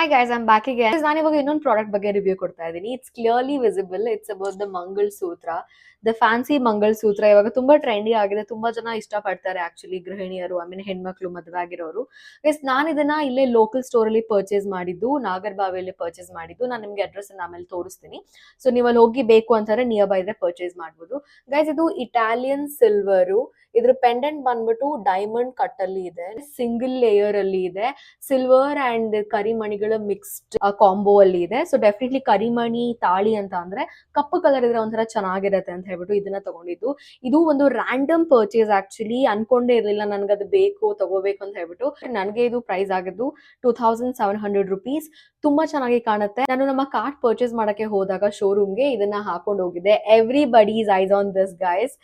Hi guys, I'm back again. ನಾನು ಇವಾಗ ಇನ್ನೊಂದು ಪ್ರಾಡಕ್ಟ್ ಬಗ್ಗೆ ರಿವ್ಯೂ ಕೊಡ್ತಾ ಇದ್ದೀನಿ. It's clearly visible. It's about the Mangal ಸೂತ್ರ, ದ ಫ್ಯಾನ್ಸಿ ಮಂಗಲ್ ಸೂತ್ರ. ಇವಾಗ ತುಂಬಾ ಟ್ರೆಂಡಿ ಆಗಿದೆ. ತುಂಬಾ ಜನ ಇಷ್ಟಪಡ್ತಾರೆ ಆಕ್ಚುಲಿ ಗೃಹಿಣಿಯರು, ಐ ಮೀನ್ ಹೆಣ್ಮಕ್ಳು ಮದುವೆ ಆಗಿರೋರು. ಗೈಸ್, ನಾನು ಇದನ್ನ ಇಲ್ಲೇ ಲೋಕಲ್ ಸ್ಟೋರ್ ಅಲ್ಲಿ ಪರ್ಚೇಸ್ ಮಾಡಿದ್ದು, ನಾಗರಬಾವಿಯಲ್ಲಿ ಪರ್ಚೇಸ್ ಮಾಡಿದ್ದು. ನಾನು ನಿಮ್ಗೆ ಅಡ್ರೆಸ್ ಅನ್ನ ಆಮೇಲೆ ತೋರಿಸ್ತೀನಿ. ಸೊ ನೀವು ಅಲ್ಲಿ ಹೋಗಿ ಬೇಕು ಅಂತಾರೆ ನಿಯರ್ ಬೈ ಇದ್ರೆ ಪರ್ಚೇಸ್ ಮಾಡ್ಬೋದು. ಗೈಸ್, ಇದು ಇಟಾಲಿಯನ್ ಸಿಲ್ವರು. ಇದ್ರ ಪೆಂಡೆಂಟ್ ಬಂದ್ಬಿಟ್ಟು ಡೈಮಂಡ್ ಕಟ್ ಅಲ್ಲಿ ಇದೆ, ಸಿಂಗಲ್ ಲೇಯರ್ ಅಲ್ಲಿ ಇದೆ, ಸಿಲ್ವರ್ ಅಂಡ್ ಕರಿಮಣಿಗಳ ಮಿಕ್ಸ್ಡ್ ಕಾಂಬೋ ಅಲ್ಲಿ ಇದೆ. ಸೊ ಡೆಫಿನೆಟ್ಲಿ ಕರಿಮಣಿ ತಾಳಿ ಅಂತ ಅಂದ್ರೆ ಕಪ್ಪು ಕಲರ್ ಇದ್ರೆ ಒಂಥರ ಚೆನ್ನಾಗಿರತ್ತೆ ಅಂತ ಹೇಳ್ಬಿಟ್ಟು ಇದನ್ನ ತಗೊಂಡಿದ್ದು. ಇದು ಒಂದು ರ್ಯಾಂಡಮ್ ಪರ್ಚೇಸ್ ಆಕ್ಚುಲಿ. ಅನ್ಕೊಂಡೇ ಇರ್ಲಿಲ್ಲ ನನ್ಗೆ ಅದು ಬೇಕು ತಗೋಬೇಕು ಅಂತ ಹೇಳ್ಬಿಟ್ಟು. ನನಗೆ ಇದು ಪ್ರೈಸ್ ಆಗಿದ್ದು 2700 rupees. ತುಂಬಾ ಚೆನ್ನಾಗಿ ಕಾಣುತ್ತೆ. ನಾನು ನಮ್ಮ ಕಾರ್ಟ್ ಪರ್ಚೇಸ್ ಮಾಡಕ್ಕೆ ಹೋದಾಗ ಶೋರೂಮ್ಗೆ ಇದನ್ನ ಹಾಕೊಂಡು ಹೋಗಿದ್ದೆ. Everybody's ice on this guys.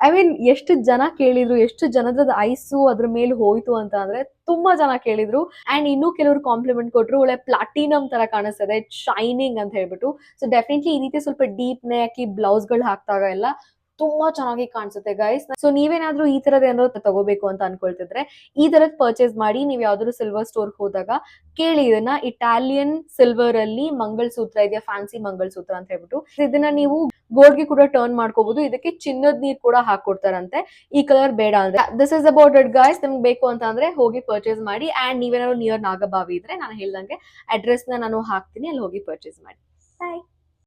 I mean ಎಷ್ಟು ಜನ ಕೇಳಿದ್ರು, ಎಷ್ಟು ಜನದ ಐಸು ಅದ್ರ ಮೇಲೆ ಹೋಯ್ತು ಅಂತ ಅಂದ್ರೆ ತುಂಬಾ ಜನ ಕೇಳಿದ್ರು. ಅಂಡ್ ಇನ್ನೂ ಕೆಲವರು ಕಾಂಪ್ಲಿಮೆಂಟ್ ಕೊಟ್ರು, ಒಳ್ಳೆ ಪ್ಲಾಟಿನಮ್ ತರ ಕಾಣಿಸ್ತದೆ, ಶೈನಿಂಗ್ ಅಂತ ಹೇಳ್ಬಿಟ್ಟು. ಸೊ ಡೆಫಿನೆಟ್ಲಿ ಈ ರೀತಿ ಸ್ವಲ್ಪ ಡೀಪ್ ನೆಕ್ ಬ್ಲೌಸ್ ಗಳು ಹಾಕ್ದಾಗ ಎಲ್ಲ ತುಂಬಾ ಚೆನ್ನಾಗಿ ಕಾಣಿಸುತ್ತೆ ಗೈಸ್. ಸೊ ನೀವೇನಾದ್ರೂ ಈ ತರದ ಏನಾದ್ರು ತಗೋಬೇಕು ಅಂತ ಅನ್ಕೊಳ್ತಿದ್ರೆ ಈ ತರದ್ ಪರ್ಚೇಸ್ ಮಾಡಿ. ನೀವು ಯಾವ್ದಾದ್ರು ಸಿಲ್ವರ್ ಸ್ಟೋರ್ ಹೋದಾಗ ಕೇಳಿ ಇದನ್ನ, ಇಟಾಲಿಯನ್ ಸಿಲ್ವರ್ ಅಲ್ಲಿ ಮಂಗಲ್ ಸೂತ್ರ ಇದೆಯಾ, ಫ್ಯಾನ್ಸಿ ಮಂಗಲ್ ಸೂತ್ರ ಅಂತ ಹೇಳ್ಬಿಟ್ಟು. ಇದನ್ನ ನೀವು ಗೋಲ್ಡ್ಗೆ ಕೂಡ ಟರ್ನ್ ಮಾಡ್ಕೋಬಹುದು. ಇದಕ್ಕೆ ಚಿನ್ನದ ನೀರ್ ಕೂಡ ಹಾಕೊಡ್ತಾರಂತೆ ಈ ಕಲರ್ ಬೇಡ ಅಂದ್ರೆ. This is about it guys. ನಿಮ್ಗೆ ಬೇಕು ಅಂತ ಅಂದ್ರೆ ಹೋಗಿ ಪರ್ಚೇಸ್ ಮಾಡಿ. ಅಂಡ್ ನೀವೇನಾದ್ರು ನಿಯರ್ ನಾಗಬಾವಿ ಇದ್ರೆ ನಾನು ಹೇಳ್ದಂಗೆ ಅಡ್ರೆಸ್ ನಾನು ಹಾಕ್ತೀನಿ, ಅಲ್ಲಿ ಹೋಗಿ ಪರ್ಚೇಸ್ ಮಾಡಿ. ಬಾಯ್.